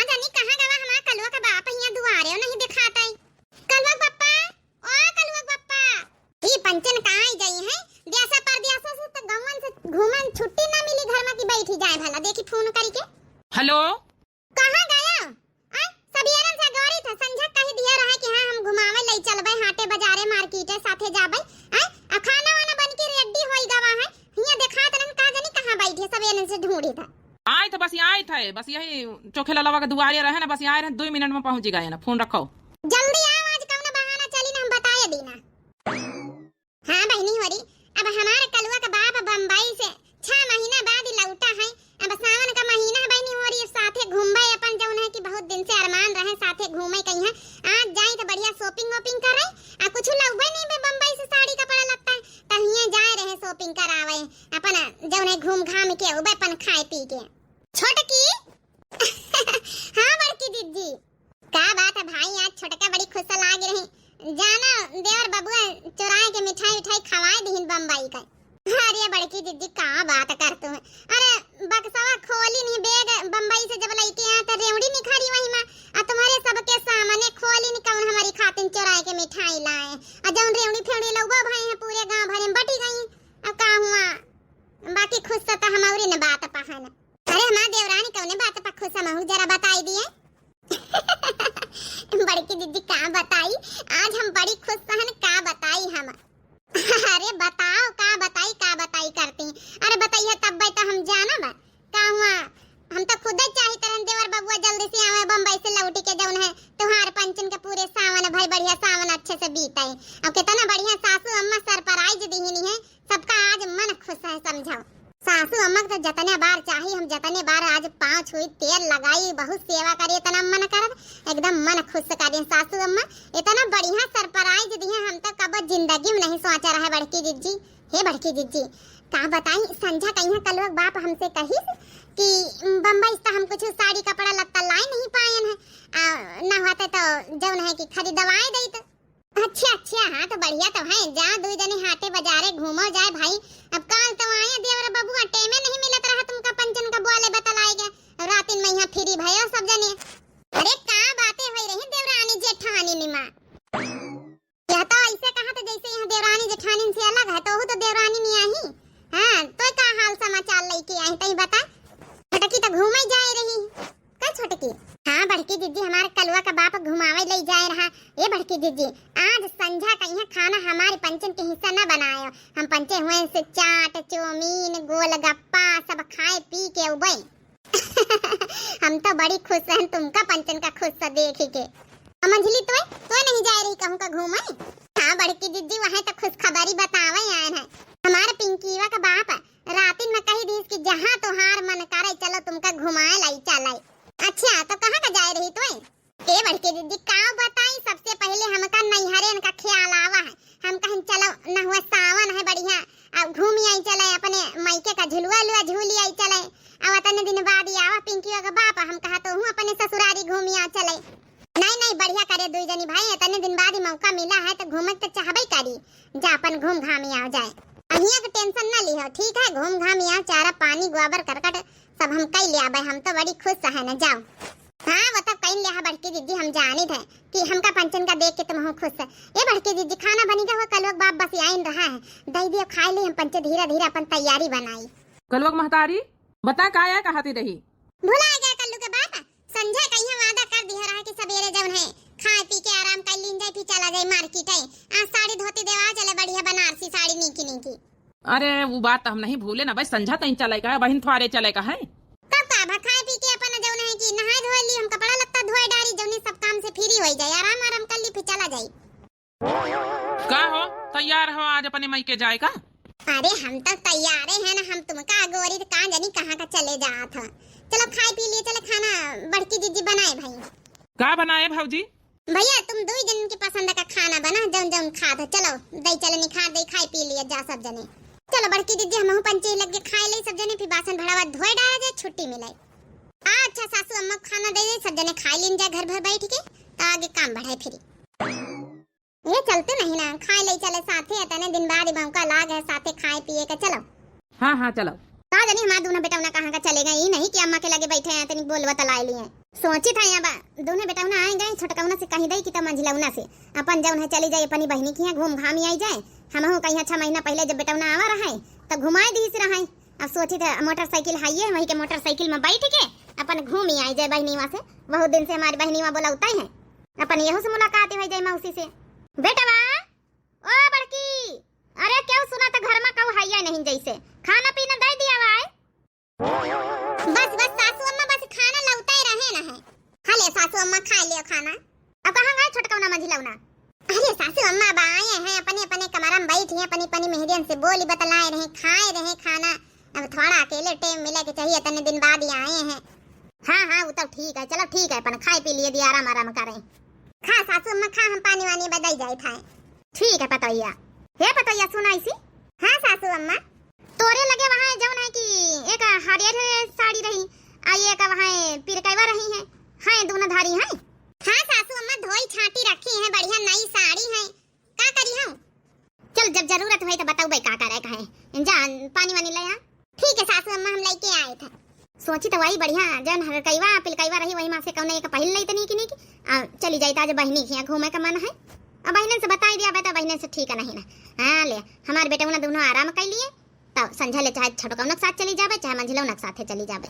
जानी कहाँ गवा हमारा कलवा का बाप यहाँ दुआरे हो नहीं दिखाता है। कलवा पप्पा, ओ कलवा पप्पा, ये पंचन कहाँ आई गई है? देसा पर देसा से तो गवन से घूमन छुट्टी ना मिली घर में की बैठी जाए भला देखी फोन करके। हेलो, कहाँ गया? सबियरन से गौरी था संझा कही दिया रहा कि हां हम घुमावे ले चलबे हाटे बाजारे मार्केटे साथे जाबे। अब खाना वाना बन के रेडी होई गवा है। हिया देखा तन का जानी कहाँ बैठी सबियरन से ढूंढी था। आए थे बस यहाँ आए थे, बस यही चोखेला लवा के दुआरे रहे ना, बस यहाँ रहे 2 मिनट में पहुंच गए ना। फोन रखो जल्दी आओ, आज कौन बहाना चली ना हम बताए देना। हां बहनी होरी, अब हमारे कलवा का बाप बंबई से 6 महीना बाद लौटा है। अब सावन का महीना है बहनी होरी, साथे घूमबे अपन जौन है कि बहुत दिन से अरमान रहे साथे घूमे कहीं है। आज जाए तो बढ़िया शॉपिंग वॉपिंग करे आ कुछ लगबे नहीं बे बंबई से साड़ी कपड़ा लगता है त हिया जाए रहे शॉपिंग करावे अपन जौन है घूम घाम के उबे अपन खाए पी के। छोटकी हां बड़की दीदी का बात है भाई, आज छोटका बड़ी खुश लाग रही। जाना देवर बबुआ चुराए के मिठाई उठाई खवाए दीन बंबई का। अरे बड़की दीदी का बात करते हैं? अरे बक्सवा खोली नहीं बैग बंबई से जब लेके आया तो रेवड़ी नहीं खड़ी वही में आ तुम्हारे सबके सामने खोली नहीं कौन हमारी खातिन चुराए के मिठाई लाए आ जौन रेवड़ी फेवड़ी लगवा भाई है पूरे गांव भर में बटी गई। अब का हुआ बाकी खुश तो हमारी ने बात पहन। अरे हमार देवरानी कौने बात पर खुश हम जरा बताई दिए। बड़की दीदी का बताई, आज हम बड़ी खुश सहन का बताई हम। अरे बताओ का बताई करती। अरे बताइए तब तो हम जाना बा का हुआ। हम तो खुद ही चाहते रहन देवर बबुआ जल्दी से आवे बंबई से लौटी के जौन है त्योहार पंचन के पूरे सावन भाई बढ़िया सावन अच्छे से बीते। अब कितना बढ़िया सासू अम्मा सरप्राइज दीनी है सबका, आज मन खुश है समझो। सासू अम्मा तो जतने बार चाहिए हम जतने बार आज पांव छुई तेल लगाई बहुत सेवा करी इतना मन करत एकदम मन खुश करी। सासू अम्मा इतना बढ़िया सरप्राइज दिए हम तो कब जिंदगी में नहीं सोचा रहा। बड़की दीदी हे बड़की दीदी का बताई संझा कहीं कल बाप हमसे कही कि बंबई से हम कुछ साड़ी कपड़ा लत्ता लाई नहीं पाए हैं ना होते तो जौन है कि खरीदवाए दई तो। अच्छा हाँ तो बढ़िया तो है, जा 2 जने हाटे बाजारे घूमो जाए भाई। अब काल तो आए देवर बबुआ टेमे नहीं मिलत रहा तुमका पंचन का बोले बतलाए गए रातिन में यहाँ फ्री भयो सब जने। अरे का बातें होई रही देवरानी जेठानी निमा, यह तो ऐसे कहा तो जैसे यहाँ देवरानी जेठानी से अलग है तो वो तो देवरानी नहीं आई। हां तो का हाल समाचार लेके आई तई बता। छोटकी तो घूमे जाए रही का छोटकी? हाँ बड़की दीदी हमारे कलवा का बाप घुमावे ले जाए रहा। ये बड़की दीदी आज संझा कहीं खाना हमारे पंचन के हिस्सा न बनायो, हम पंचे हुए से चाट चौमीन गोलगप्पा सब खाए पी के उबे। हम तो बड़ी खुश हैं तुमका पंचन का खुश सा देख के। मंझली तो नहीं जा रही कहूं का घूमे? हाँ बड़की दीदी वहां तो खुश खबरी बतावे आए हैं। हमारे पिंकीवा का बाप रातिन में कही दी कि जहां तोहार मन करे चलो तुमका घुमाए लाई चलाई। अच्छा तो कहां का जा रही तो? ए बड़की दीदी का बताई सबसे पहले हमका नैहरेन का ख्याल आवा है। हम कहीं चलो न हुआ सावन है बढ़िया अब घूम आई चले अपने मायके का झुलुआ लुआ झूली आई चले। अब इतने दिन बाद आवा पिंकीवा का बाप हम कहा तो हूं अपने ससुरारी घूमी आ चले। नहीं बढ़िया करे 2 जनी भाई इतने दिन बाद ही मौका मिला है तो घूमे तो चाहबे करी जा अपन घूम घामी आ जाए। अहिया के टेंशन ना लिहो ठीक है, घूम घामी आ चारा पानी गोबर करकट सब हम कई ले आबे। हम तो बड़ी खुश है ना जाओ। हाँ वो तो कहीं ले बड़की दीदी हम जानी थे कि हमका पंचन का देख के तुम हो खुश है। ये बड़की दीदी खाना बनेगा वो कल बाप बस आइन रहा है दही दियो खाए ले हम पंचे धीरे धीरे अपन तैयारी बनाई। कलवक महतारी बता का आया कहती रही? भुला गया कल्लू के बाप संजय कहीं वादा कर दिया रहा कि सवेरे जब है खाए पी के आराम कर लीन जाए फिर चला जाए मार्केट है आज साड़ी धोती देवा चले बढ़िया बनारसी साड़ी नीकी। अरे वो बात तो हम नहीं भूले ना भाई, संझा तई चले का बहन थवारे चले का है कब का खाए पी के अपन जौन है कि नहाए धोए ली हम कपड़ा लत्ता धोए डारी जौन सब काम से फ्री हो जाए आराम कर ली फिर चला जाए। का हो तैयार हो आज अपने मई के जाए का? अरे हम तो तैयार है ना, हम तुमका अगोरी तो कहां जानी कहां का चले जा था। चलो खाए पी लिए चले खाना बड़की दीदी बनाए भाई। का बनाए भाऊजी? भैया तुम 2 जन की पसंद का खाना बना जौन खा था। चलो दही चले निखार दे खाए पी लिए जा सब जने। चलो बड़की दीदी हम पंचे लग के खाए ले सब जने फिर बासन भड़ावा धोए डाला जाए छुट्टी मिले। अच्छा सासू अम्मा खाना दे दे सब जने खाए लेन जा घर भर बैठ के तो आगे काम बढ़ाए फिर। ये चलते नहीं ना खाए ले चले साथे इतने दिन बाद मौका लाग है साथे खाए पिए का। चलो हाँ चलो। का जानी हमारे दोनों बेटा कहाँ का चले गए, नहीं कि अम्मा के लगे बैठे हैं तनिक बोलवा तलाए लिए सोची था यहाँ दोनों बेटा आए गए छोटकौना से कहीं दई कि तब मंझिलौना से अपन जब है चली जाए अपनी बहनी की घूम घाम आई जाए। हम कहीं 6 महीना पहले जब बेटा आवा रहा है तब घुमाए दी से रहा। अब सोची था मोटरसाइकिल हाइए वही के मोटरसाइकिल में बैठ के अपन घूम ही आई जाए बहनीवा से। बहुत दिन से हमारी बहनीवा बोलाउता है अपन यहो से मुलाकात हो जाए मौसी से। बेटा ओ बड़की, अरे क्यों सुना तो घर में कहू हाइया नहीं जैसे खाना पीना दे दिया भाई। बस बस सासू अम्मा बस खाना लौटा ही रहे ना है। हाले सासू अम्मा खा लियो खाना। अब कहां गए छोटकौना मंझिलौना? अरे सासू अम्मा अब आए हैं अपने अपने कमरा में बैठी हैं अपनी अपनी मेहरियन से बोली बतलाए रहे खाए रहे खाना। अब थोड़ा अकेले टाइम मिले के चाहिए इतने दिन बाद ही आए हैं। हाँ वो तो ठीक है, चलो ठीक है अपन खाए पी लिए दिया आराम आराम करें। खा सासू अम्मा खा, हम पानी वानी बदल जाए था। ठीक है पतैया, हे पतैया सुना इसी। हाँ सासू अम्मा तोरे लगे वहाँ जौन है कि एक हरियर साड़ी रही आई एक वहाँ पिरकैवा रही है। हाँ दोनों धारी हैं। हाँ सासू अम्मा धोई छाटी रखी है बढ़िया नई साड़ी है। का करी हूँ? चल जब जरूरत हुई तो बताऊ भाई का करे कहे जा पानी वानी ले आ। ठीक है सासू अम्मा हम लेके आए थे। सोची तो वही बढ़िया जौन हरकैवा पिलकैवा रही वही माँ से कौन एक पहल नहीं तो नहीं की चली जाए आज बहनी की घूमे का मन है। अब बहन से बता दिया बेटा बहन से ठीक है नहीं ना। हाँ ले हमारे बेटे उन्हें दोनों आराम कर लिए तब संझा ले चाहे छोटकौना के साथ चली जावे चाहे मंझिलौना के साथ चली जावे।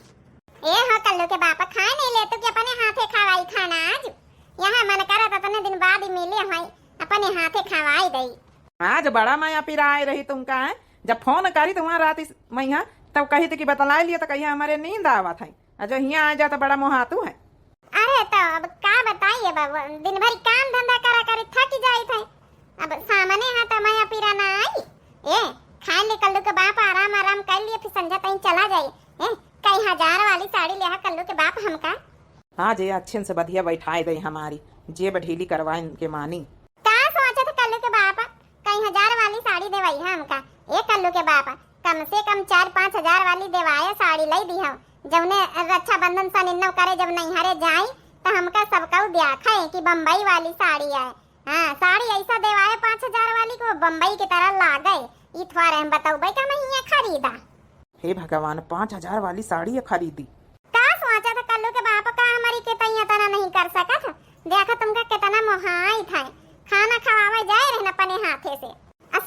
ए हाँ कल्लू के बापा खाए नहीं ले तो कि अपने हाथे खवाई खाना आज यहाँ मन करा था इतने दिन बाद ही मिले भाई अपने हाथे खवाई दई। आज बड़ा माया पिरा आई रही तुमका है जब फोन करी तो वहाँ रात मैया तब कही थी कि बतला लिया तो कहिए हमारे नींद आवा था जो यहाँ आ जाता बड़ा मोहातू है। अरे तो अब का बताइए बाबू दिन भर काम धंधा करा कर थक जाए थे। अब सामने हाथ माया पिरा ना आई ए खा ले कल्लू के बाप आराम आराम कर लिए फिर संझा तक चला जाए। कई 1000 वाली साड़ी ले कल्लू के बाप हमका। हाँ जे अच्छे से बढ़िया बैठाए दे हमारी जेब ढीली करवाए के मानी। का सोचा था कल्लू के बाप कई 1000 वाली साड़ी देवाई है हमका। ए कल्लू के बाप कम से कम 4-5 हजार वाली देवाया साड़ी लै दी हम जब ने रक्षाबंधन सन इन्नो करे जब नैहरे जाए तो हमका सबका देखा है कि बम्बई वाली साड़ी है। हाँ साड़ी ऐसा देवाया 5000 वाली को बम्बई की तरह ला गए। ई थोड़ा हम बताऊ भाई का मैं खरीदा। हे भगवान 5000 वाली साड़ी खरीदी। का सोचा था कल्लू के बाप का हमारी के तैया तना नहीं कर सका था। देखा तुमका कितना मोहाई था खाना खवावे जाए रहना अपने हाथे से।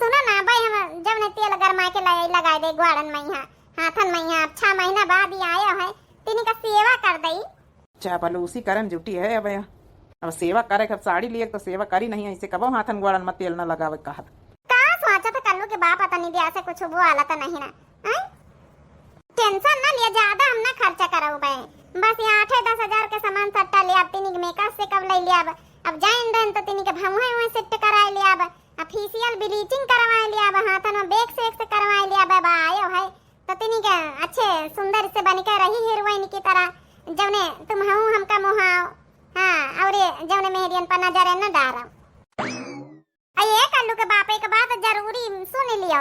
सुनो ना भाई हम जब ने तेल गरमा के लगा दे ग्वाड़न मैया हाथन मैया 6 महीना बाद ही आया है तिनी का सेवा कर दई। चावल उसी करन जुटी है अब सेवा करे कब साड़ी लिए तो सेवा करी नहीं ऐसे कबो हाथन ग्वाड़न में तेल न लगावे कहा का सोचा था कल्लू के बाप आता नहीं दिया से कुछ वो आला तो नहीं ना। टेंशन ना लिया ज्यादा हम ना खर्चा कराऊ भाई बस ये 8-10 हजार के सामान सट्टा ले अब तिनी मेकअप से कब ले लिया अब जाइन देन तो तिनी के भमुए हुए सेट कराए लिया अब फेशियल ब्लीचिंग करवाए लिया अब हाथन में बेक से करवाए लिया अब आयो है तो तिनी के अच्छे सुंदर से बनकर रही हीरोइन की तरह जवने तुम हूं हमका मोहाओ। हाँ और जवने मेहरियन पर नजर न डारो। ये कल्लू के बाप एक बात जरूरी सुन लियो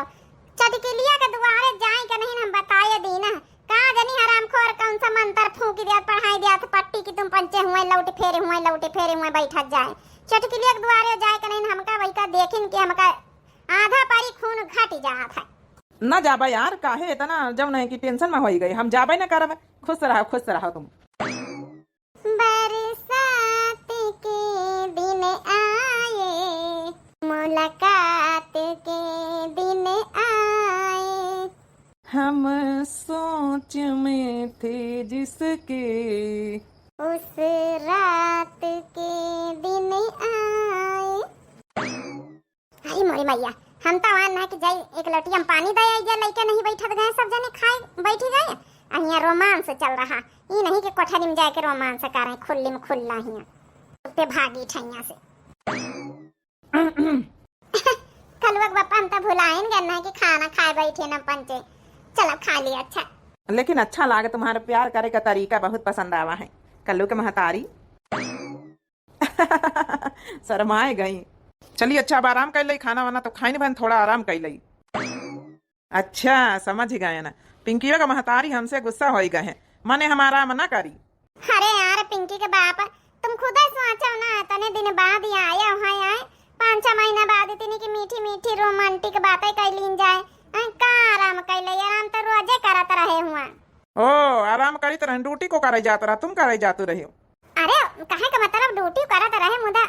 चटकिलिया के दुआरे जाए के नहीं हम बताए दी ना का जनी हरामखोर कौन सा मंत्र फूंक दिया पढ़ाई दिया तो पट्टी की तुम पंचे हुए लौटे फेरे बैठा जाए चटकिलिया के दुआरे जाए के नहीं हमका वही का देखिन कि हमका आधा पारी खून घट जा था। न जाबा यार काहे इतना जब नहीं कि टेंशन में हो गई हम जाबे न करब खुश रहो तुम। बरसात के दिन आए मुलाकात के दिन आए हम सोच में थे जिसके उस रात के दिन आए। अरे मोरी मैया हम तो आन ना कि जाई एक लटी हम पानी दे आई लइका नहीं बैठत गए सब जने खाए बैठी गए यहाँ रोमांस चल रहा ये नहीं कि कोठरी में जाके रोमांस करें खुल्ली में खुल्ला हिया पे भागी ठैया से। कलवक बापा हम तो भुलाएन गए ना कि खाना खाए बैठे ना पंचे चलो खा लिया। अच्छा लेकिन अच्छा लागे तुम्हारा प्यार करे का तरीका बहुत पसंद आवा है कल्लू के महतारी। शर्माए गई चलिए अच्छा अब आराम कर ली खाना वाना तो खाई बहन थोड़ा आराम कर ली। अच्छा समझ गए ना पिंकी का महतारी हमसे गुस्सा हो गए हैं मने हमारा मना करी। अरे यार पिंकी के बाप तुम खुद सोचो ना इतने दिन बाद ही आया है 5-6 महीना बाद इतनी की मीठी मीठी रोमांटिक बातें कर लीन जाए का आराम कैले, आराम तो रोजे करत रहे हुआ। ओ आराम करी तरह ड्यूटी को करे जात रहा, तुम करे जातु रही हो। अरे कहे का मतलब ड्यूटी करत रहे मुदा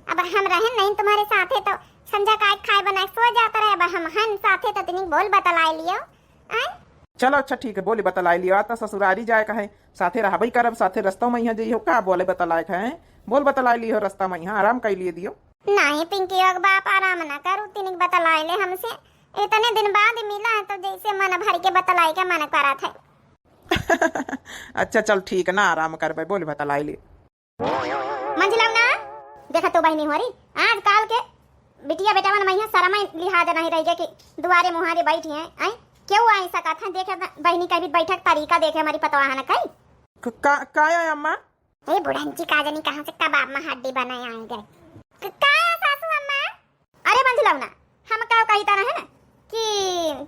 अब हम रहे नहीं तुम्हारे साथे तो संजा का खाए बना सो जाता रहे। अब हम हन साथे तो तनिक बोल बतलाई लियो। चलो अच्छा ठीक है, बोले बतलाई लियो। आता ससुरारी जाए का है, साथे रहबई करब, साथे रास्ता में यहाँ जइयो, का बोले बतलाए का है, बोल बतलाई लियो रास्ता में यहाँ आराम कर लिए दियो। नहीं पिंकी और बाप आराम ना करू, तनिक बतलाई ले हमसे, इतने दिन बाद मिला है तो जैसे मन भर के बतलाई के मन करा था। अच्छा चल ठीक है ना, आराम कर बोले बतलाई ले। मंझला ना देखा तो बहनी हो रही आज काल के बिटिया बेटा मन मैया शर्म लिहाज नहीं रह गया कि दुआरे मुहारे बैठी हैं। आई क्यों आई सका था, देखे बहनी का भी बैठक तरीका देखे हमारी पतवा है ना कई का है अम्मा। ए बुढ़ंची का जानी कहां से कबाब में हड्डी बनाए आए गए का सासू अम्मा। अरे मंझला ना हम का कही तरह है ना कि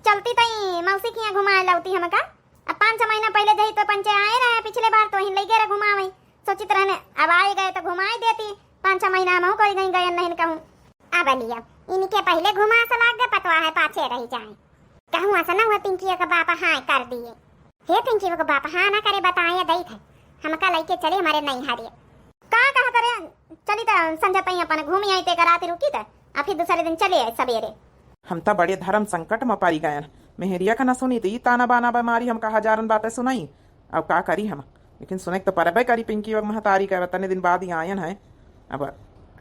चलती तई मौसी की घुमाए लाउती हम का। अब 5 महीना पहले जही तो पंचे आए रहे, पिछले बार तो ही ले गए घुमावे, सोचित रहने अब आए गए तो घुमाई देती। 5 महीना हम कोई नहीं गए नहीं कहूं। अब लिया इनके पहले घुमा सा लाग गए, पतवा है पाछे रह जाए कहूं ऐसा ना हुआ पिंकी का बाप हाँ कर दिए। हे पिंकी का बाप हाँ ना करे बताए दई थे हम का लेके चले हमारे नहीं हारिए का कहा करे चली तो संजय तई अपन घूमी आई ते कराते रुकी थे, अब फिर दूसरे दिन चले आए सवेरे। हम तो बड़े धर्म संकट में पारी गए, मेहरिया का न सुनी थी ताना बाना बीमारी हमका हजारन बातें सुनाई। अब का करी हम, लेकिन सुने तो परबे करी पिंकी और महतारी का तने दिन बाद ही आयन है। अब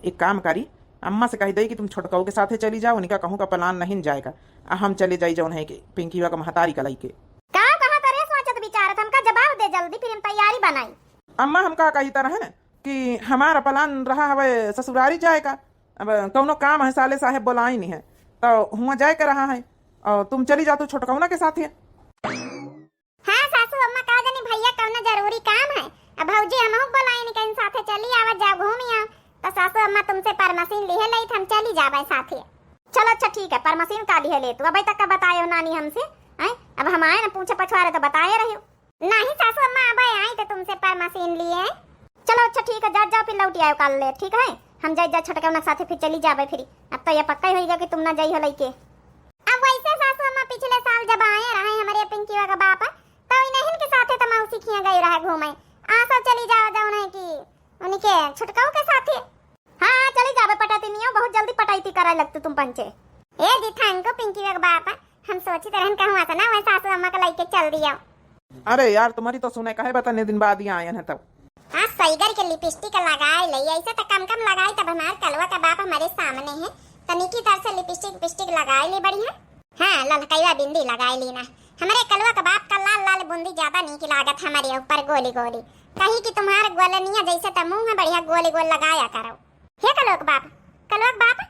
एक काम करी अम्मा से कही दई कि तुम छोटकाऊ के साथे चली जाओ, उनका कहूँ का प्लान नहीं जाएगा, हम चले जाई जौन है कि पिंकी का महतारी का लईके का कहा करे सोचत विचारत हमका जवाब दे जल्दी, फिर हम तैयारी बनाई। अम्मा हमका कही तरह है कि हमारा प्लान रहा हवे ससुरारी जाए का। अब कौनो काम है साले साहेब बोलाई नहीं है तो हुआ जाए के रहा है, और तुम चली जा तू छोटकौना के साथ है। हाँ सासू अम्मा का जानी भैया कौनो जरूरी काम है, अब भौजी हमहु बोलाई नहीं कहीं साथे चली आवा जा घूमी आ तो सासू अम्मा तुमसे परमसीन लिए लई हम चली जावे साथे। चलो अच्छा ठीक है, परमसीन का लिए ले तू अभी तक का बतायो नानी हमसे हैं, अब हम आए ना पूछे पछवारे तो बताए रहियो। नहीं सासू अम्मा अब आई तो तुमसे परमसीन लिए। चलो अच्छा ठीक है, जा जाओ फिर लौटी आयो कल ले, ठीक है हम जाए जा छोटकौना साथे फिर चली जावे। फिर अब तो ये पक्का ही होगा कि तुम ना जाई हो लईके। अब वैसे सासू अम्मा पिछले साल जब आए रहे हमारे पिंकी का बाप तो इन्हीं के साथे तो मौसी खिया गई रहे घूमे, आ सब चली जाओ जाओ नहीं कि उनके छुटकाऊ के साथे। हाँ चली जावे पटाती नहीं हो, बहुत जल्दी पटाईती कराए लगते तुम पंचे। ए जी थैंक यू पिंकी का बाप, हम सोची तरह कहूँ ऐसा ना वह सासू अम्मा का लेके चल दिया। अरे यार तुम्हारी तो सुने कहे बताने दिन बाद ही आयन है तब। हाँ सईगर के लिपस्टिक लगाए ले ऐसे तो कम कम लगाई, तब हमारे कलवा का बाप हमारे सामने है तनिकी तरह से लिपस्टिक लगाए ले बढ़िया। हाँ ललकैया बिंदी लगाए ली ना, हमारे कलवा का बाप का लाल लाल बूंदी ज्यादा नहीं की लागत हमारे ऊपर गोली गोली, कहीं कि तुम्हारे गोलनिया जैसे तो मुंह है बढ़िया गोली गोल लगाया करो। हे कलवा का बाप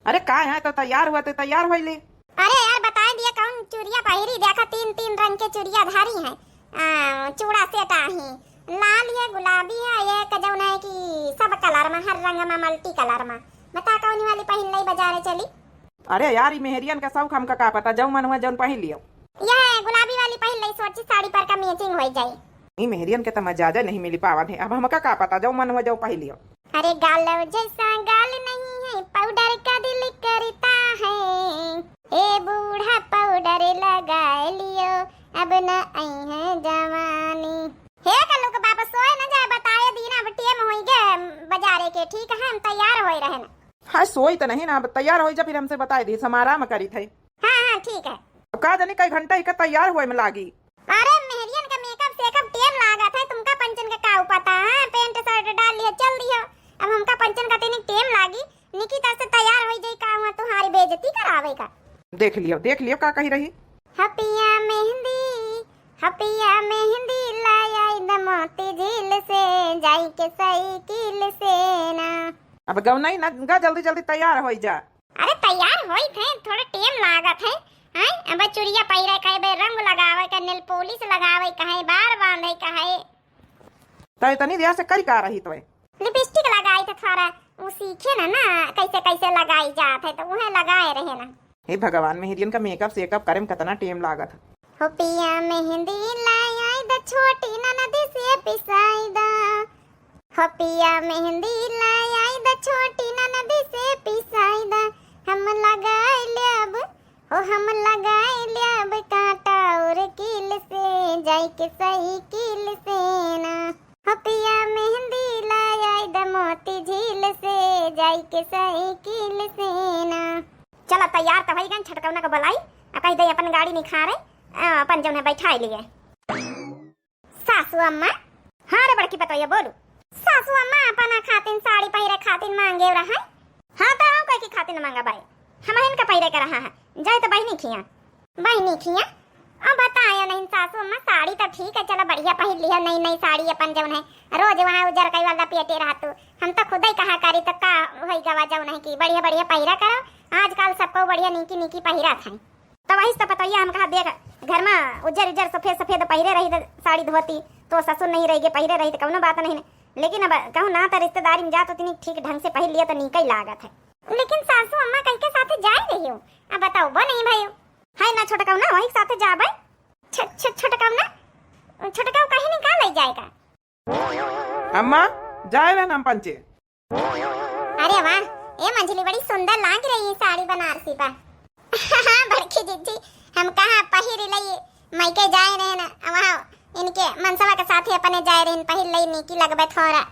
अरे का है तो तैयार हुआ तो तैयार हो ले। अरे यार बता दिया कौन चूड़िया पहिरी, देखा 3 रंग के चूड़िया धारी है, चूड़ा सेटा है, लाल है गुलाबी है ये कजौन है कि सब कलर में हर रंग में मल्टी कलर में, बता कौन वाली पहन लई बाजारे चली। अरे यार मेहरियन का शौक हमका का पता, जौन मन हुआ जौन पहन लियो। यह गुलाबी वाली पहन लई सोची साड़ी पर का मैचिंग हो जाए। ई मेहरियन के तो मजाजा नहीं मिली पावा है, अब हमका का पता जौन मन हुआ जौन पहन लियो। अरे गाल जैसा गाल नहीं है पाउडर का दिल करता है, ए बूढ़ा पाउडर लगा लियो अब न आई है जवानी। हे कल्लू के बाप सोए न जाए बताए दीना अब टेम होई गे बाजारे के, ठीक है हम तैयार होई रहे ना। हाँ सोई तो नहीं ना, अब तैयार हो जा फिर हमसे बताई दी समारा में करी थे। हाँ ठीक है। का जानी कई घंटा ही का तैयार हुए में लागी। अरे मेहरियन का मेकअप सेकअप टेम लागा था, तुमका पंचन का का पता है, पेंट शर्ट डाल लिया चल दिया, अब हमका पंचन का तेने टेम लागी, निकी तरह से तैयार हो जाई का हुआ तुम्हारी बेइज्जती करावे का। देख लियो का कही रही। हपिया मेहंदी लाया दमोती झील से जाई के साइकिल से ना। अब गौनाई ना गा जल्दी जल्दी तैयार हो जा। अरे तैयार होई थे, थोड़ा टेम लागत है। हैं अब चूड़िया पहिरे कहे बे रंग लगावे का नेल पॉलिश लगावे कहे बार बांधे कहे तय तनी दिया से करी का रही तो लिपस्टिक लगाई थे, थोड़ा वो सीखे ना कैसे कैसे लगाई जात है तो वह लगाए रहे ना। हे भगवान मेहरियन का मेकअप सेकअप करे में कितना टेम लागत। हो पिया मेहंदी लाई द छोटी ननदी से पिसाई दा, हो पिया मेहंदी लाई द छोटी ननदी से पिसाई दा, हम लगाए ले अब हो हम लगाए लियाब कांटा और कील से जाई के सही कील से ना हो पिया मेहंदी लाया द मोती झील से जाई के सही कील से ना। चला तैयार तो भई गन छटकौना के बलाई आ कह दे अपन गाड़ी निखा रहे अपन जौन बैठा लिए। सासू अम्मा हाँ रे बड़की पतोया बोलू। सासू अम्मा अपना खातिन साड़ी पहिरे खातिन मांगे रहा। हाँ तो आओ कह की खातिन मांगा भाई हम इनका पहिरे कर रहा है जाए तो बहनी खिया अब बताया नहीं सासू अम्मा साड़ी तो ठीक है चलो बढ़िया पहन लिया नई नई साड़ी अपन जौन है रोज वहाँ उजर कई वाला पेटे रहा तू हम तो खुद ही कहा करी तो का वही गवा जौन है कि बढ़िया बढ़िया पहिरा करो आजकल सबको बढ़िया नीकी नीकी पहिरा था तो वही तो पता हम कहा देख घर में उजर उजर सफेद सफेद पहिरे रही साड़ी धोती तो ससुर नहीं रही पहिरे रही तो कौनो बात नहीं लेकिन अब कहूँ ना तो रिश्तेदारी में जा तो इतनी ठीक ढंग से पहन लिया तो नीक ही लागत है। लेकिन सासू अम्मा कहीं के साथ जा रही हो अब बताओ बो नहीं भाई है ना छोटकाऊ ना वही साथ जा भाई छोटकाऊ ना छोटकाऊ कहीं निकाल ले जाएगा। अम्मा जाए रहे हम पंचे। अरे वाह ये मंजली बड़ी सुंदर लाग रही है साड़ी बनारसी पर। हाँ बड़की जीजी हम कहाँ पहिर लई मायके जाए रहे ना वहाँ इनके मनसवा के साथ अपने जाए रहे पहिर लई नीकी लगबे थोड़ा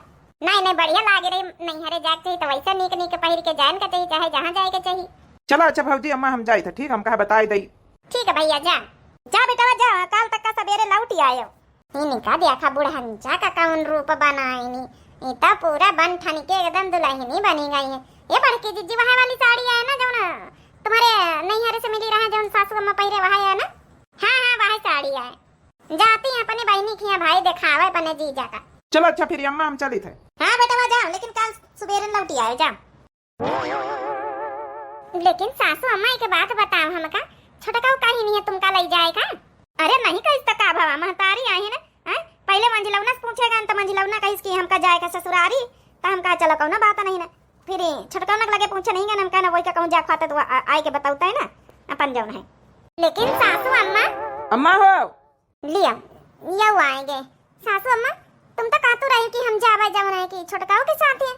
नहीं बढ़िया लागे रही नहीं हरे जाके चाहिए तो वैसा नीक नीक पहिर के जान का चाहिए चाहे जहाँ जाए के चाहिए। चलो अच्छा भौजी अम्मा हम जाए थे ठीक हम कहा बताई दई। ठीक है भैया जा बेटा जा काल तक का सवेरे लौट आयो। इनका देखा बुढ़हंचा का कौन रूप बनाई इतना पूरा बन ठन के एकदम दुल्हनी बनी गई है। ये बड़की जीजी वहाँ वाली साड़ी है ना जो ना तुम्हारे नैहरे से मिली रहा जो सासू अम्मा पहिरे वहाँ है ना। हाँ वही साड़ी है जाती है अपने बहनी की भाई दिखावे अपने जीजा का। चलो अच्छा फिर अम्मा हम चली थे। हाँ बेटा वहाँ जाओ लेकिन कल सुबह लौटी आए जा। लेकिन सासू अम्मा एक बात बताओ हमका छोटकाऊ कहीं नहीं है तुमका ले जाएगा। अरे नहीं कहीं तक का भावा महतारी आई है ना पहले मंजिलौना से पूछेगा तो मंजिलौना कहीं की हमका जाएगा ससुरारी तो हम कहा चलो कौन बात नहीं ना फिर छोटकाऊ लगे पूछे नहीं हम कहना वही का कहूँ जा खाते तो आए के बताता है ना अपन जौन है। लेकिन सासू अम्मा हो लिया यू आएंगे सासू अम्मा तुम तो कहतू रही कि हम जावे जौन है कि छोटकाऊ के साथ है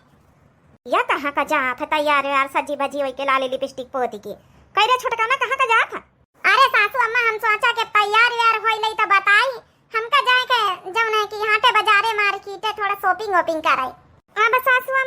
या कहाँ का जा था तैयार यार सजी भजी होई के लाली लिपस्टिक पोती की कह रहे छोटकाऊ ना कहाँ का जा था। अरे सासू अम्मा हम सोचा के तैयार यार होई लई तो बताई हमका जाए के जौन है कि हाटे बाजारे मार्केट थोड़ा शॉपिंग वॉपिंग कराई। हां बस सासू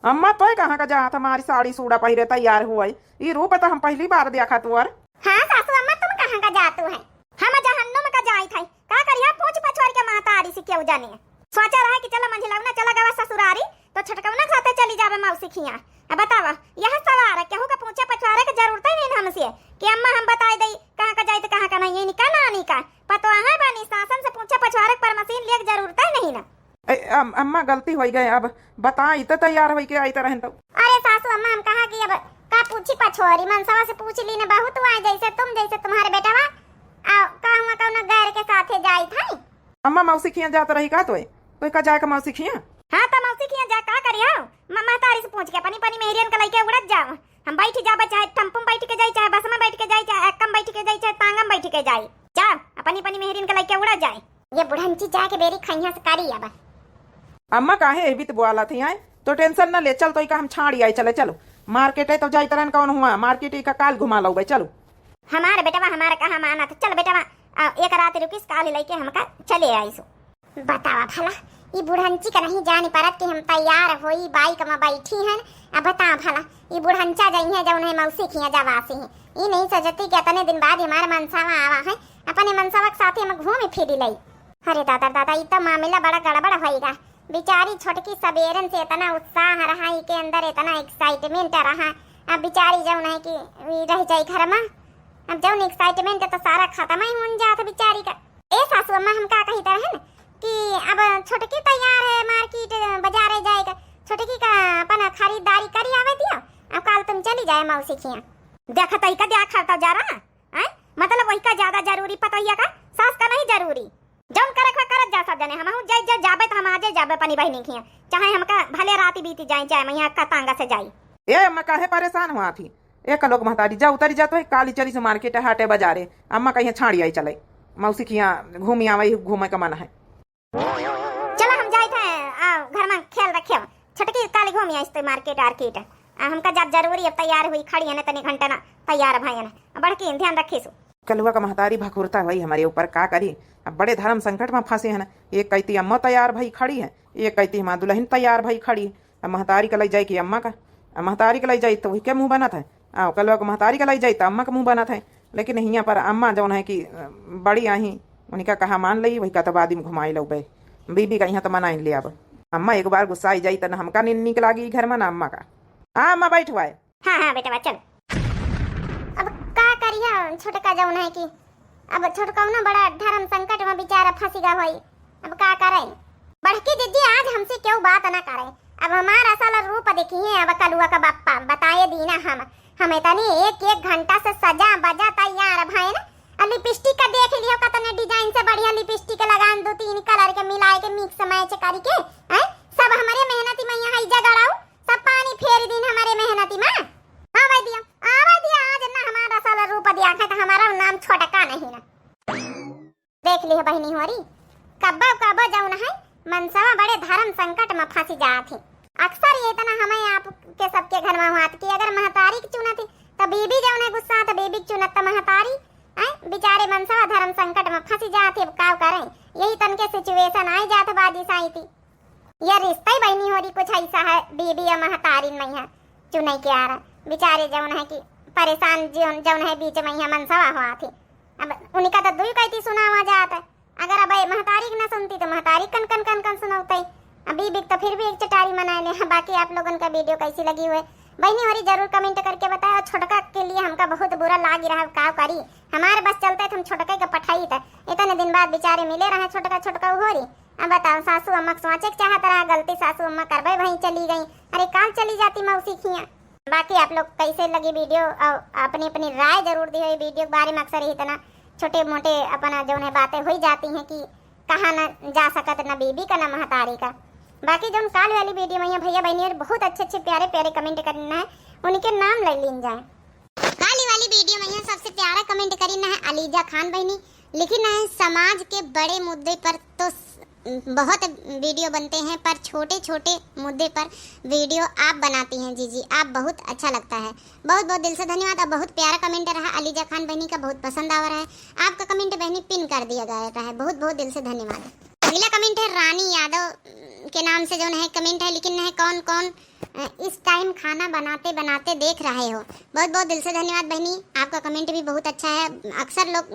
अम्मा तो कहाँ का जा था हमारी साड़ी सूड़ा पहिरे तैयार हुई ये रूप तो हम पहली बार देखा तू और। हाँ सासू अम्मा तुम कहाँ का जातू है हम जहन्नुम का जाई था का करिया पूछ पछोर के महतारी से क्यों जाने सोचा रहा कि चलो मंझिलौना चला गवा ससुरारी तो छटकौना खाते चली जावे मौसी खिया। अब बतावा यह सवाल है केहू का पूछे पछवारे के जरूरत ही नहीं हमसे कि अम्मा हम बता दई कहाँ का जाए तो कहाँ का नहीं निका ना निका पतो है बानी शासन से पूछे पछवारे पर मशीन ले जरूरत ही नहीं ना। अम्मा गलती हो गई अब बताई तो तैयार हो के आई तो रहन तो। अरे सासू अम्मा हम कहा कि अब का पूछी पछोरी मनसवा से पूछ ली ने बहुत आए जैसे तुम्हारे बेटा कहूँ कौन गैर के साथे जाई था। अम्मा मौसी खिया जाता रही का तो का जाए मौसी खिया। हाँ तो मौसी खिया जा का करिया मम्मा तारी से पूछ के पनी मेहरियन का लेके उड़त जाओ हम बैठ जाबे चाहे टम्पू बैठ के जाई चाहे बस में बैठ के जाई चाहे एक्कम बैठ के जाई चाहे तांगम बैठ के जाई जा पनी मेहरियन का लेके उड़त जाए। ये बुढ़ंची जाके बेरी खैया से करी अब। अम्मा काहे भी तो बुआला थी आए तो टेंशन न ले चल तो हम छाड़ी आई चले चलो मार्केट है तो जाई तरन कौन हुआ मार्केट का काल घुमा लो भाई चलो। हमारे बेटा हमारा कहा माना था चल बेटा एक रात रुकिस काल लेके हमका चले आई सो। बतावा भला ये बुढ़ंची का नहीं जाने परत कि हम तैयार होई बाइक में बैठी हैं। अब बता भला ये बुढ़ंचा जाई है जौन है मौसी खिया जावासी है ये नहीं सजती कि इतने दिन बाद हमारे मनसावा आवा है अपने मनसावा के साथ हम घूम फिर लई। अरे दादा ये तो मामला बड़ा गड़बड़ होएगा बेचारी छोटकी सबेरन से इतना उत्साह रहा के अंदर इतना एक्साइटमेंट रहा अब बेचारी जौन है कि रह जाई घर में अब जौन एक्साइटमेंट तो सारा खत्म ही हो जाता बेचारी का। ए सासू अम्मा हम का कही तरह है कि अब छोटकी तैयार है मार्केट बाजारे जाएगा छोटकी का अपन खरीदारी करी आवे दिया अब कल तुम चली जाए मौसी खिया। देखा तई का दिया खाता जा रहा है मतलब वही का ज्यादा जरूरी पतैया का सास का नहीं जरूरी जौन करे करत जा सब जने हम जाबे तो हम आजे जाबे पनी बहनी खिया चाहे हमका भले राती बीती जाए चाहे मैया का तांगा से जाई। ए अम्मा काहे परेशान हुआ थी एक लोग महतारी जा उतरी जा तो काली चली से मार्केट हाटे बाजारे अम्मा कहीं छाड़ी आई चले मौसी खिया घूमी आवे घूमे का मन है। चलो हम जाए थे घर में ख्याल रखे छटकी काली घूमी आई मार्केट आर्केट हमका जब जरूरी अब तैयार हुई खड़ी है ना तनी घंटा ना तैयार भाई ना बढ़ के ध्यान रखी सु कलुआ का महतारी भखुरता हुई हमारे ऊपर का करी। अब बड़े धर्म संकट में फंसे है ना। एक कहती अम्मा तैयार भई खड़ी है, एक कहती माँ दुल्हन तैयार भई खड़ी है। अब महतारी का लई जाए कि अम्मा का, महतारी का लई जाए तो वही क्या मुँह बना था। आओ कलुआ को महतारी का लई जाए तो अम्मा का मुँह बना था। लेकिन यहाँ पर अम्मा जौन है कि बड़ी आई उनका कहा मान ली वही का तब आदमी घुमाई लो बे बीबी का यहाँ तो मना ले। अब अम्मा एक बार गुस्सा आई जाई तो न हमका नींद निकल लागी घर में ना अम्मा का। हाँ अम्मा बैठवाए। हाँ बेटा चल। अब का करिया छोटका जौन है कि अब छोटका ना बड़ा धर्म संकट में बेचारा फंसीगा भाई। अब का करे बढ़की दीदी आज हमसे क्यों बात ना करे। अब हमारा असल रूप देखिए। अब कलुआ का बापा बताए दीना हमें तनी एक घंटा से सजा बजा तैयार भाई ना। लिपस्टिक का देख लियो कतने डिजाइन से बढ़िया लिपस्टिक लगान 2-3 कलर के मिलाए के मिक्स मैच करके सब हमारे मेहनती में यहाँ जगड़ाऊ सब पानी फेर दिन हमारे मेहनती में आवा दिया आज ना हमारा साला रूप दिया है तो हमारा नाम छोटका नहीं ना। देख लियो बहनी होरी कब्बा जौन है मनसवा बड़े धर्म संकट में फंसी जात थी। अक्सर ये तना हमें आप के सबके घर में हुआ कि अगर महतारी की चुना थी तो बीबी जौन है गुस्सा तो बीबी की चुनत तो महतारी बेचारे मनसवा धर्म संकट में फंसी जाते। अब का करें यही तन के सिचुएशन आई जात बाजी साई थी। यह रिश्ता ही बहनी हो रही कुछ ऐसा है बीबी या महतारी में है चुनाई के आ रहा बेचारे जौन है कि परेशान जौन है बीच में यहाँ मनसवा हुआ थी। अब उनका तो दुई कहती सुना हुआ जाता। अगर अब महतारी न सुनती तो महतारी कन सुनाती। बीबी तो फिर भी एक चटारी मना ले। बाकी आप लोगों का वीडियो कैसी लगी हुई बहनी हो रही जरूर कमेंट करके बताओ। छोटका के लिए हमका बहुत बुरा लाग रहा है का करी हमारे बस चलते हम छोटका के पठाई था इतने दिन बाद बेचारे मिले रहे छोटका हो रही। अब बताओ सासू अम्मा सोचे चाहत रहा गलती सासू अम्मा करबे वहीं चली गई। अरे काल चली जाती मौसी खिया। बाकी आप लोग कैसे लगी वीडियो और अपनी राय जरूर दी। वीडियो के बारे में अक्सर ही इतना छोटे मोटे अपना जो है बातें हो जाती हैं कि कहा न जा सकत न बीबी का न महतारी का। बाकी जो काल वाली वीडियो में भैया बहनी बहुत अच्छे प्यारे कमेंट करना है उनके नाम ले लीन जाए। काली वाली वीडियो में सबसे प्यारा कमेंट करना है अलीजा खान बहनी। लिखना है समाज के बड़े मुद्दे पर तो बहुत वीडियो बनते हैं पर छोटे मुद्दे पर वीडियो आप बनाती हैं जी आप बहुत अच्छा लगता है। बहुत दिल से धन्यवाद। अब बहुत प्यारा कमेंट रहा अलीजा खान बहनी का बहुत पसंद आ रहा है। आपका कमेंट बहनी पिन कर दिया गया है। बहुत दिल से धन्यवाद। अगला कमेंट है रानी यादव के नाम से जो है कमेंट है लेकिन है कौन इस टाइम खाना बनाते देख रहे हो। बहुत दिल से धन्यवाद बहनी। आपका कमेंट भी बहुत अच्छा है। अक्सर लोग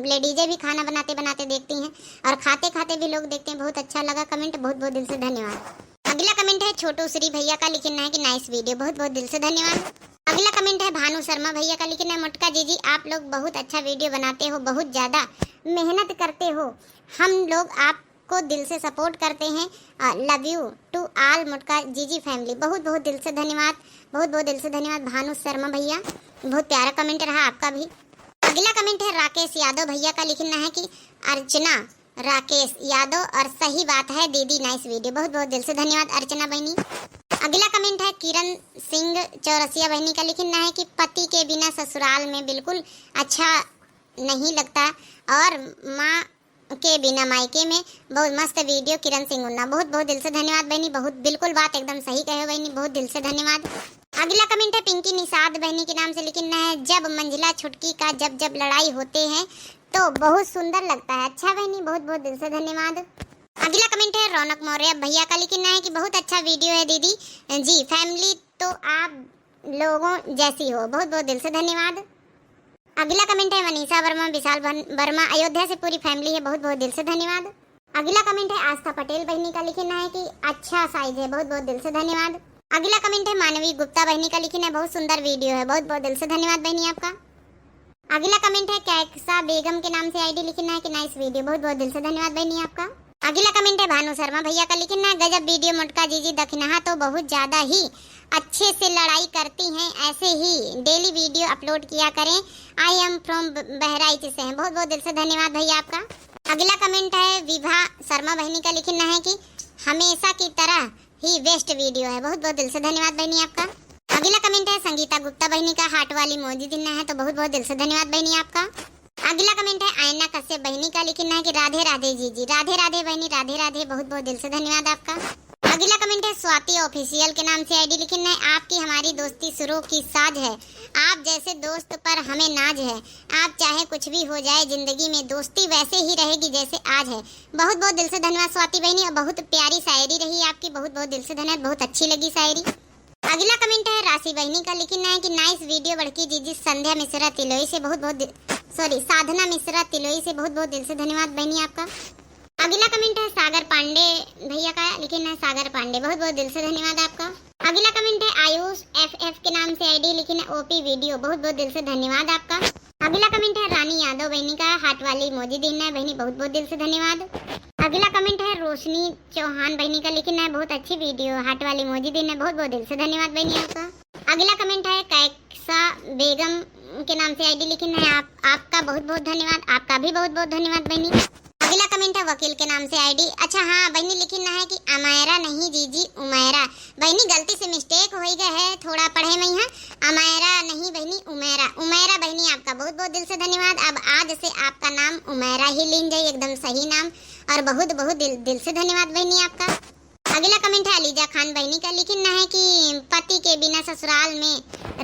लेडीजें भी खाना बनाते देखती हैं और खाते भी लोग देखते हैं। बहुत अच्छा लगा कमेंट। बहुत दिल से धन्यवाद। अगला कमेंट है छोटू श्री भैया का लिखना है कि नाइस वीडियो। बहुत दिल से धन्यवाद। अगला कमेंट है भानु शर्मा भैया का लिखना है मुटका जी आप लोग बहुत अच्छा वीडियो बनाते हो बहुत ज़्यादा मेहनत करते हो। हम लोग आपको दिल से सपोर्ट करते हैं। Love you to all Mutka ji family. बहुत दिल से धन्यवाद। बहुत दिल से धन्यवाद भानु शर्मा भैया। बहुत प्यारा कमेंट रहा आपका भी। अगला कमेंट है राकेश यादव भैया का लिखना है कि अर्चना राकेश यादव और सही बात है दीदी नाइस वीडियो। बहुत दिल से धन्यवाद अर्चना बहनी। अगला कमेंट है किरण सिंह चौरसिया बहनी का लिखना है कि पति के बिना ससुराल में बिल्कुल अच्छा नहीं लगता और माँ के बिना मायके में। बहुत मस्त वीडियो किरण सिंह उन्ना। बहुत दिल से धन्यवाद बहनी। बहुत बिल्कुल बात एकदम सही कहे बहनी। बहुत दिल से धन्यवाद। अगला कमेंट है पिंकी निषाद बहनी के नाम से लिखना है जब मंजिला छुटकी का जब लड़ाई होते हैं तो बहुत सुंदर लगता है। अच्छा बहनी। बहुत दिल से धन्यवाद। अगला कमेंट है रौनक मौर्य भैया का लिखना है कि बहुत अच्छा वीडियो है दीदी जी फैमिली तो आप लोगों जैसी हो। बहुत दिल से धन्यवाद। अगला कमेंट है मनीषा वर्मा विशाल वर्मा अयोध्या से पूरी फैमिली है। बहुत दिल से धन्यवाद। अगला कमेंट है आस्था पटेल बहनी का लिखना है कि अच्छा साइज है। बहुत दिल से धन्यवाद। अगला कमेंट है मानवी गुप्ता बहनी का लिखना है बहुत सुंदर वीडियो है। बहुत दिल से धन्यवाद बहनी आपका। अगला कमेंट है कैक्सा बेगम के नाम से आईडी लिखना है कि नाइस वीडियो। बहुत दिल से धन्यवाद बहनी आपका। अगला कमेंट है भानु शर्मा भैया का लिखना है गजब वीडियो मुटका जी दखना तो बहुत ज्यादा ही अच्छे से लड़ाई करती हैं ऐसे ही डेली वीडियो अपलोड किया करें। आई एम फ्रॉम बहराइच से हैं। बहुत दिल से धन्यवाद भैया आपका। अगला कमेंट है विभा शर्मा बहनी का लिखना है कि हमेशा की तरह ही बेस्ट वीडियो है। बहुत दिल से धन्यवाद बहनी आपका। अगला कमेंट है संगीता गुप्ता बहनी का हार्ट वाली मोजी दिन है तो बहुत दिल से धन्यवाद बहनी आपका। अगला कमेंट है आयना कश्यप बहनी का लिखना है कि राधे राधे जी राधे बहनी राधे बहुत दिल से धन्यवाद आपका। अगला कमेंट है है स्वाति ऑफिशियल के नाम से आईडी लिखी है, आपकी हमारी दोस्ती शुरू की साज है, आप जैसे दोस्त पर हमें नाज है, आप चाहे कुछ भी हो जाए जिंदगी में दोस्ती वैसे ही रहेगी जैसे आज है। बहुत बहुत दिल से धन्यवाद स्वाति बहनी, और बहुत प्यारी शायरी रही आपकी, बहुत बहुत दिल से धन्यवाद, बहुत अच्छी लगी शायरी। अगला कमेंट है राशि बहनी का लिखना है कि नाइस वीडियो बड़की जीजी संध्या मिश्रा तिलोई से साधना मिश्रा तिलोई से बहुत बहुत दिल से धन्यवाद बहनी आपका। अगला कमेंट है सागर पांडे भैया का लिखना है, सागर पांडे बहुत बहुत दिल से धन्यवाद आपका। अगला कमेंट है आयुष एफ के नाम से आईडी लिखना है, ओपी वीडियो बहुत बहुत दिल से धन्यवाद आपका। अगला कमेंट है रानी यादव बहनी का, हार्ट वाली इमोजी देना है बहनी, बहुत बहुत दिल से धन्यवाद। अगला कमेंट है रोशनी चौहान बहनी का लिखना है, बहुत अच्छी वीडियो, हार्ट वाली इमोजी देना है, बहुत बहुत दिल से धन्यवाद बहनी आपका। अगला कमेंट है कैक्सा बेगम के नाम से आईडी लिखना है, आपका बहुत बहुत धन्यवाद, आपका भी बहुत बहुत धन्यवाद बहनी। अगला कमेंट है वकील के नाम से आईडी, अच्छा हाँ बहनी लिखना है कि अमायरा नहीं जीजी उमैरा, बहनी गलती से मिस्टेक हो गया है, थोड़ा पढ़े में यहाँ, अमायरा नहीं बहनी उमैरा, उमैरा बहनी आपका बहुत बहुत दिल से धन्यवाद। अब आज से आपका नाम उमैरा ही लीन जाए, एकदम सही नाम, और बहुत बहुत दिल से धन्यवाद बहनी आपका। अगला कमेंट है अलीजा खान बहनी का लिखना है कि पति के बिना ससुराल में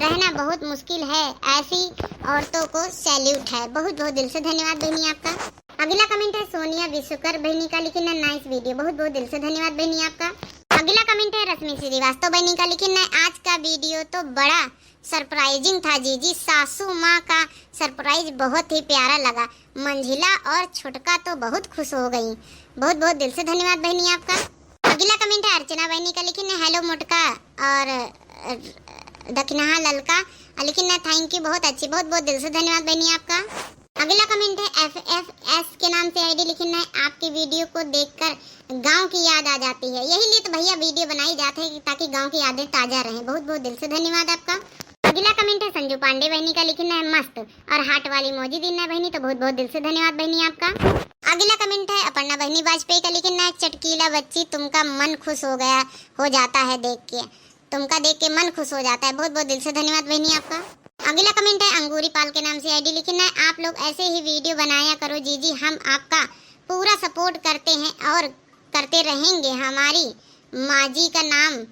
रहना बहुत मुश्किल है, ऐसी औरतों को सैल्यूट है, बहुत बहुत दिल से धन्यवाद बहनी आपका। अगला कमेंट है सोनिया विश्वकर बहनी का लिखना, नाइस वीडियो, बहुत बहुत दिल से धन्यवाद बहनी आपका। अगला कमेंट है रश्मि श्रीवास्तव बहनी का लिखना है, आज का वीडियो तो बड़ा सरप्राइजिंग था जीजी, सासू माँ का सरप्राइज बहुत ही प्यारा लगा, मंझिला और छुटका तो बहुत खुश हो गई, बहुत बहुत दिल से धन्यवाद बहनी आपका। अगला कमेंट है अर्चना बहनी का लिखना है, हेलो मोटका और दखनहा ललका लिखना, थैंक यू, बहुत अच्छी, बहुत बहुत दिल से धन्यवाद बहनी आपका। अगला कमेंट है FFS के नाम से आईडी लिखना है, आपकी वीडियो को देखकर गांव की याद आ जाती है, यही लिए तो भैया वीडियो बनाई जाती है ताकि गांव की यादें ताजा रहें, बहुत बहुत दिल से धन्यवाद आपका। अगला कमेंट है संजू पांडे बहनी का लिखना है, मस्त और हार्ट वाली इमोजी देना है बहनी, तो बहुत बहुत दिल से धन्यवाद बहनी आपका। अगला कमेंट है अपर्णा बहनी वाजपेयी का लिखना है, चटकीला बच्ची तुमका मन खुश हो जाता है देख के, तुमका देख के मन खुश हो जाता है, बहुत बहुत दिल से धन्यवाद बहनी आपका। अगला कमेंट है अंगूरी पाल के नाम से आईडी लिखना है, आप लोग ऐसे ही वीडियो बनाया करो जीजी, हम आपका पूरा सपोर्ट करते हैं और करते रहेंगे, हमारी माँ जी का नाम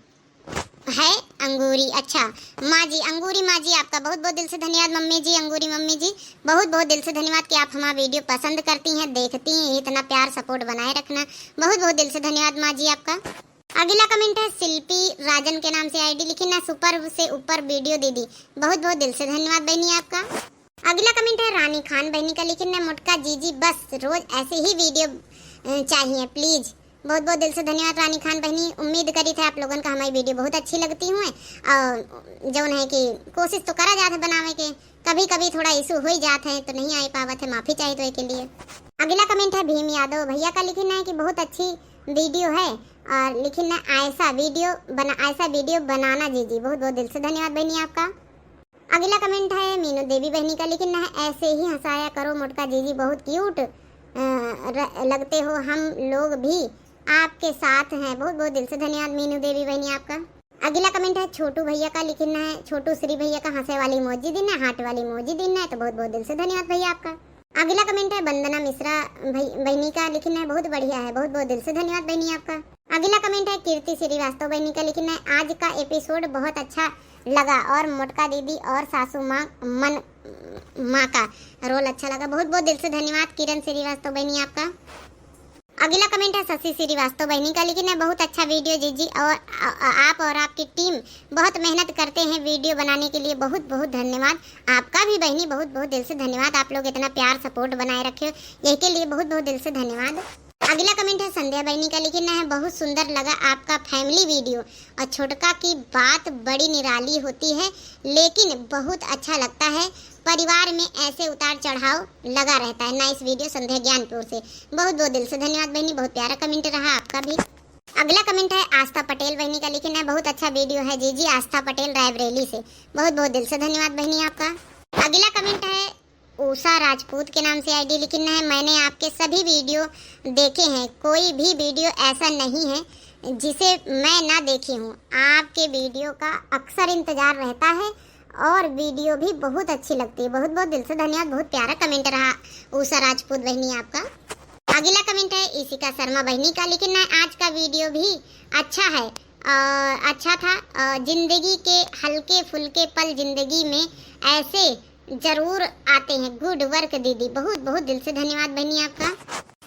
है अंगूरी, अच्छा माँ जी, अंगूरी माँ जी आपका बहुत बहुत दिल से धन्यवाद, मम्मी जी अंगूरी मम्मी जी बहुत बहुत दिल से धन्यवाद कि आप हमारा वीडियो पसंद करती हैं, देखती हैं, इतना प्यार सपोर्ट बनाए रखना, बहुत बहुत दिल से धन्यवाद माँ जी आपका। अगला कमेंट है शिल्पी राजन के नाम से आईडी लिखना, सुपर से ऊपर वीडियो दीदी, बहुत बहुत दिल से धन्यवाद बहनी आपका। अगला कमेंट है रानी खान बहनी का लिखना, मोटका जीजी बस रोज ऐसे ही वीडियो चाहिए प्लीज, बहुत बहुत दिल से धन्यवाद रानी खान बहनी, उम्मीद करी थे आप लोगों का हमारी वीडियो बहुत अच्छी लगती हुए, और जो है कि कोशिश तो करा जाते बनावे के, कभी कभी थोड़ा इशू हो ही जाते हैं तो नहीं आ पावत है, माफी चाहिए तो इसके लिए। अगला कमेंट है भीम यादव भैया का लिखना है कि बहुत अच्छी वीडियो है और लिखना ऐसा वीडियो बनाना जीजी, बहुत बहुत दिल से धन्यवाद बहनी आपका। अगला कमेंट है मीनू देवी बहनी का लिखना है, ऐसे ही हंसाया करो मोटका जीजी, बहुत क्यूट लगते हो, हम लोग भी आपके साथ हैं, बहुत बहुत दिल से धन्यवाद मीनू देवी बहनी आपका। अगला कमेंट है छोटू भैया का लिखना है, छोटू श्री भैया का हंसे वाली इमोजी देना है, हार्ट वाली इमोजी देना है, तो बहुत बहुत दिल से धन्यवाद भैया आपका। अगला कमेंट है वंदना मिश्रा बहनी का लिखना है, बहुत बढ़िया है, बहुत बहुत दिल से धन्यवाद बहनी आपका। अगला कमेंट है कीर्ति श्रीवास्तव बहनी का लिखना है, आज का एपिसोड बहुत अच्छा लगा और मोटका दीदी और सासू माँ का रोल अच्छा लगा, बहुत बहुत दिल से धन्यवाद किरण श्रीवास्तव बहनी आपका। अगला कमेंट है शशि श्रीवास्तव बहनी का लिखना है, बहुत अच्छा वीडियो जीजी, और आप और आपकी टीम बहुत मेहनत करते हैं वीडियो बनाने के लिए, बहुत बहुत धन्यवाद आपका भी बहनी, बहुत बहुत दिल से धन्यवाद, आप लोग इतना प्यार सपोर्ट बनाए रखे हो यही के लिए बहुत बहुत दिल से धन्यवाद। अगला कमेंट है संध्या बहनी का लिखना है, बहुत सुंदर लगा आपका फैमिली वीडियो, और छोटका की बात बड़ी निराली होती है लेकिन बहुत अच्छा लगता है, परिवार में ऐसे उतार चढ़ाव लगा रहता है, नाइस वीडियो संध्या ज्ञानपुर से, बहुत बहुत दिल से धन्यवाद बहनी, बहुत प्यारा कमेंट रहा आपका भी। अगला कमेंट है आस्था पटेल बहनी का लिखना है, बहुत अच्छा वीडियो है जीजी, आस्था पटेल रायबरेली से, बहुत बहुत दिल से धन्यवाद बहनी आपका। अगला कमेंट है उषा राजपूत के नाम से आईडी लिखना है, मैंने आपके सभी वीडियो देखे हैं, कोई भी वीडियो ऐसा नहीं है जिसे मैं ना देखी हूँ, आपके वीडियो का अक्सर इंतजार रहता है और वीडियो भी बहुत अच्छी लगती है, बहुत बहुत दिल से धन्यवाद, बहुत प्यारा कमेंट रहा उषा राजपूत बहनी आपका। अगला कमेंट है ईशिका शर्मा बहनी का लिखना है, आज का वीडियो भी अच्छा है अच्छा था। जिंदगी के हल्के फुल्के पल जिंदगी में ऐसे जरूर आते हैं। गुड वर्क दीदी, बहुत बहुत दिल से धन्यवाद बहनी आपका।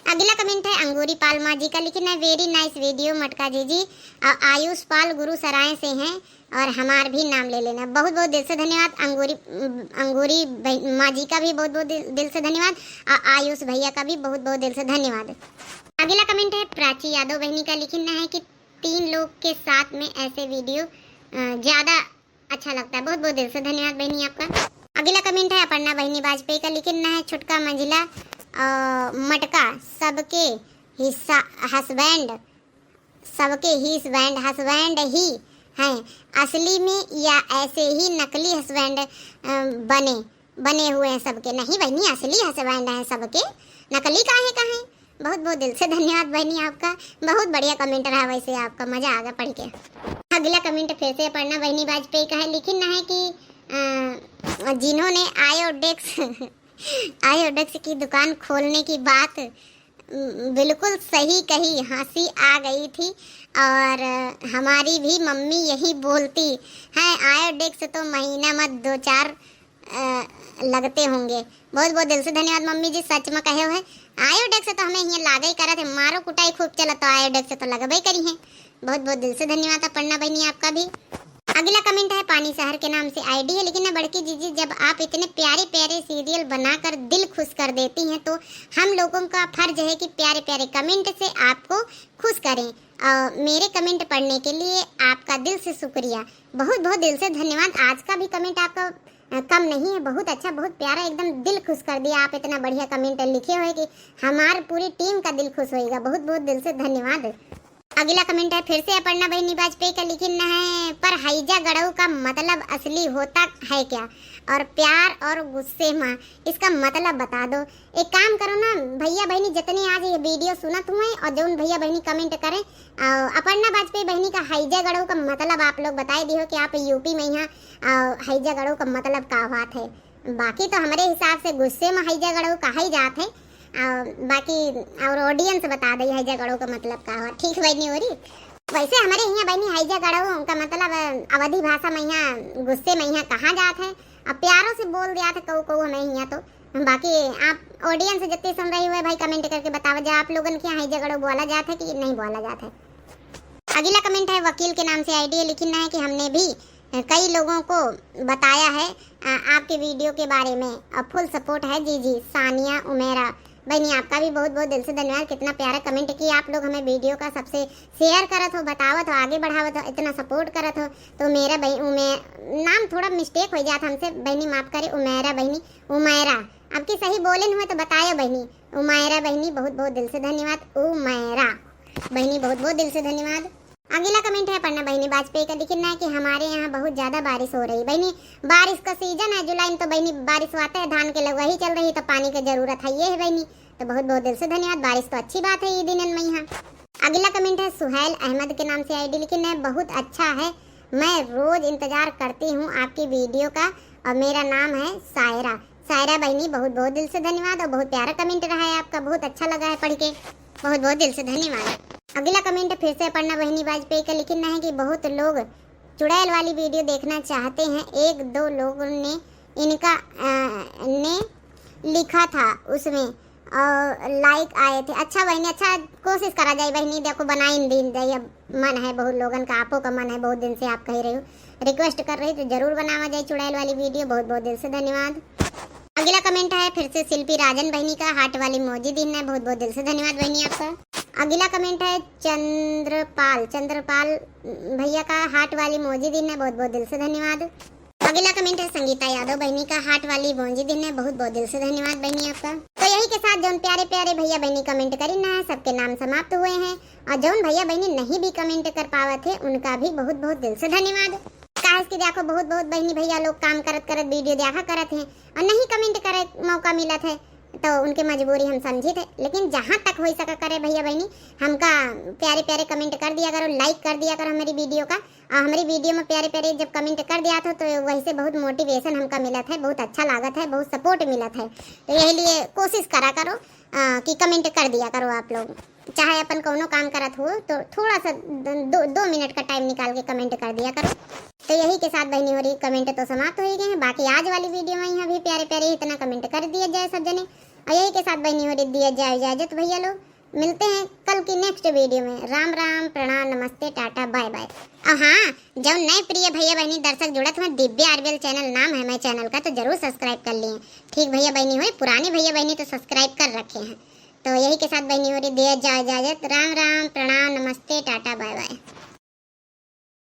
अगला कमेंट है अंगूरी पाल माँ जी का, लिखना है वेरी नाइस वीडियो मटका जी। आयुष पाल गुरु सराय से हैं और हमार भी नाम ले लेना। बहुत बहुत दिल से धन्यवाद। अंगूरी माँ जी का भी बहुत बहुत दिल से धन्यवाद। आयुष भैया का भी बहुत बहुत दिल से धन्यवाद। अगला कमेंट है प्राची यादव बहनी का, लिखना है कि 3 लोग के साथ में ऐसे वीडियो ज़्यादा अच्छा लगता है। बहुत बहुत दिल से धन्यवाद बहनी आपका। अगला कमेंट है अपर्णा बहनी वाजपेयी का, लिखना है छुटका मंजिला मटका सबके हिस्सा हस्बैंड हस्बैंड ही हैं असली में या ऐसे ही नकली हस्बैंड बने हुए हैं सबके। नहीं बहनी, असली हस्बैंड हैं सबके, नकली काहे का है। बहुत बहुत दिल से धन्यवाद बहनी आपका। बहुत बढ़िया कमेंट रहा, वैसे आपका मजा आ गया पढ़ के। अगला कमेंट फिर से अपर्णा बहनी वाजपेयी का है, लिखना है कि जिन्होंने आयोडेक्स की दुकान खोलने की बात बिल्कुल सही कही, हंसी आ गई थी और हमारी भी मम्मी यही बोलती है, आयोडेक्स तो महीना मत 2-4 लगते होंगे। बहुत बहुत दिल से धन्यवाद मम्मी जी, सच में कहे हुए। आयोडेक्स तो हमें यहाँ लागे करा थे, मारो कुटाई खूब चला तो आयोडेक्स तो लगबे करी है। बहुत बहुत दिल से धन्यवाद अपर्णा बहनी आपका भी। अगला कमेंट है पानी शहर के नाम से आईडी है, लेकिन बड़की जीजी जब आप इतने प्यारे प्यारे सीरियल बनाकर दिल खुश कर देती हैं तो हम लोगों का फर्ज है कि प्यारे प्यारे कमेंट से आपको खुश करें। मेरे कमेंट पढ़ने के लिए आपका दिल से शुक्रिया। बहुत बहुत दिल से धन्यवाद। आज का भी कमेंट आपका कम नहीं है, बहुत अच्छा, बहुत प्यारा, एकदम दिल खुश कर दिया। आप इतना बढ़िया कमेंट लिखे हुए कि हमारी पूरी टीम का दिल खुश होएगा। बहुत बहुत दिल से धन्यवाद। अगला कमेंट है फिर से अपर्णा बहनी वाजपेयी का, लिखना है पर हैजा गड़ऊ का मतलब असली होता है क्या, और प्यार और गुस्से में इसका मतलब बता दो। एक काम करो ना भैया बहनी, जितने आज ये वीडियो सुनत हुए और जो भैया बहनी कमेंट करें, अपर्णा वाजपेयी बहनी का हैजा गड़ऊ का मतलब आप लोग बताए दियो कि आप यूपी में यहाँ हैजा गड़ऊ का मतलब का बात है। बाकी तो हमारे हिसाब से गुस्से में हैजा गड़ऊ कहा ही जात है। बाकी और ऑडियंस बता दी हैजा गड़ो का मतलब का है। ठीक बहनी हो रही। वैसे हमारे यहाँ बहनी हैजा गड़ो का मतलब अवधि भाषा में यहाँ गुस्से में यहाँ कहा जाता है। अब प्यारों से बोल दिया था कहू हमें यहाँ तो। बाकी आप ऑडियंस जितने सुन रही हुए भाई कमेंट करके बताओ जो आप लोगों के यहाँ हैजा गड़ो बोला जाता है कि नहीं बोला जाता है। अगला कमेंट है वकील के नाम से आईडी, लिखना है कि हमने भी कई लोगों को बताया है आपके वीडियो के बारे में, अब फुल सपोर्ट है जी। सानिया उमेरा बहनी आपका भी बहुत बहुत दिल से धन्यवाद। कितना प्यारा कमेंट किया आप लोग, हमें वीडियो का सबसे शेयर करत हो, बतावत हो, आगे बढ़ावत हो, इतना सपोर्ट करत हो। तो मेरा नाम थोड़ा मिस्टेक हो जाता हमसे, बहनी माफ करे। उमेरा बहनी, उमेरा आपकी सही बोले हुए तो बतायो बहनी। उमेरा बहनी बहुत बहुत दिल से धन्यवाद। उमेरा बहनी बहुत बहुत दिल से धन्यवाद। अगला कमेंट है पन्ना बहनी वाजपेयी का, लिखना है कि हमारे यहाँ बहुत ज्यादा बारिश हो रही। बहनी बारिश का सीजन है, जुलाई में तो बहनी बारिश आता है, धान के लगवाही चल रही तो पानी की जरूरत है ये है बहनी। तो बहुत बहुत दिल से धन्यवाद। बारिश तो अच्छी बात है ये दिन में यहाँ। अगला कमेंट है सुहेल अहमद के नाम से आईडी, लिखना है बहुत अच्छा है, मैं रोज इंतजार करती हूँ आपकी वीडियो का और मेरा नाम है सायरा। सायरा बहनी बहुत बहुत दिल से धन्यवाद और बहुत प्यारा कमेंट रहा है आपका, बहुत अच्छा लगा है पढ़ के, बहुत बहुत दिल से धन्यवाद। अगला कमेंट फिर से पढ़ना बहनी वाजपेयी का, लिखना है कि बहुत लोग चुड़ैल वाली वीडियो देखना चाहते हैं, 1-2 लोगों ने इनका ने लिखा था उसमें और लाइक आए थे। अच्छा बहनी, अच्छा कोशिश करा जाए बहनी, देखो बनाई दिन जाए, अब मन है बहुत लोगों का, आपो का मन है, बहुत दिन से आप कह रहे हो, रिक्वेस्ट कर रही तो जरूर बनावा जाए चुड़ैल वाली वीडियो। बहुत बहुत दिल से धन्यवाद। अगला कमेंट है फिर से शिल्पी राजन बहनी का, हार्ट वाली मौजी दिन है, बहुत बहुत दिल से धन्यवाद बहनी आपका। अगला कमेंट है चंद्रपाल भैया का, हार्ट वाली मौजी दिन है, बहुत बहुत दिल से धन्यवाद। अगला कमेंट है संगीता यादव बहनी का, हार्ट वाली मौजी दिन है, बहुत बहुत दिल से धन्यवाद बहनी आपका। तो यही के साथ जो प्यारे प्यारे भैया बहनी कमेंट करी ना है सबके नाम समाप्त हुए हैं, और जो भैया बहनी नहीं भी कमेंट कर पावा थे उनका भी बहुत बहुत दिल से धन्यवाद। काहे कि देखो बहुत बहुत बहनी भैया लोग काम करत वीडियो देखा करत हैं और नहीं कमेंट करे मौका मिला है, तो उनके मजबूरी हम समझी थे, लेकिन जहाँ तक हो सका करे भैया बहनी हमका प्यारे प्यारे कमेंट कर दिया करो, लाइक कर दिया करो हमारी वीडियो का। और हमारी वीडियो में प्यारे प्यारे जब कमेंट कर दिया था तो वही से बहुत मोटिवेशन हमका मिला था, बहुत अच्छा लागत है, बहुत सपोर्ट मिला था। तो यही लिए कोशिश करा करो कि कमेंट कर दिया करो आप लोग, चाहे अपन कोनो काम करत हो तो थोड़ा सा 2 मिनट का टाइम निकाल के कमेंट कर दिया करो। तो यही के साथ बहनी हो रही कमेंट तो समाप्त हो गए हैं। बाकी आज वाली वीडियो में यहाँ भी प्यारे प्यारे इतना कमेंट कर दिया जाए सब जने। और यही के साथ बहनी हो रही दिया जाए इजाजत भैया लोग, मिलते हैं कल की नेक्स्ट वीडियो में। राम राम, प्रणाम, नमस्ते, टाटा, बाय बाय। और हाँ, जब नए प्रिय भैया बहनी दर्शक जुड़त हुए, दिव्या आरबीएल चैनल नाम है मेरे चैनल का, तो जरूर सब्सक्राइब कर लिए। ठीक भैया बहनी हो, पुराने भैया बहनी तो सब्सक्राइब कर रखे हैं। तो यही के साथ बहनी हो रही दिया जाए इजाजत। राम राम, प्रणाम, नमस्ते, टाटा, बाय बाय।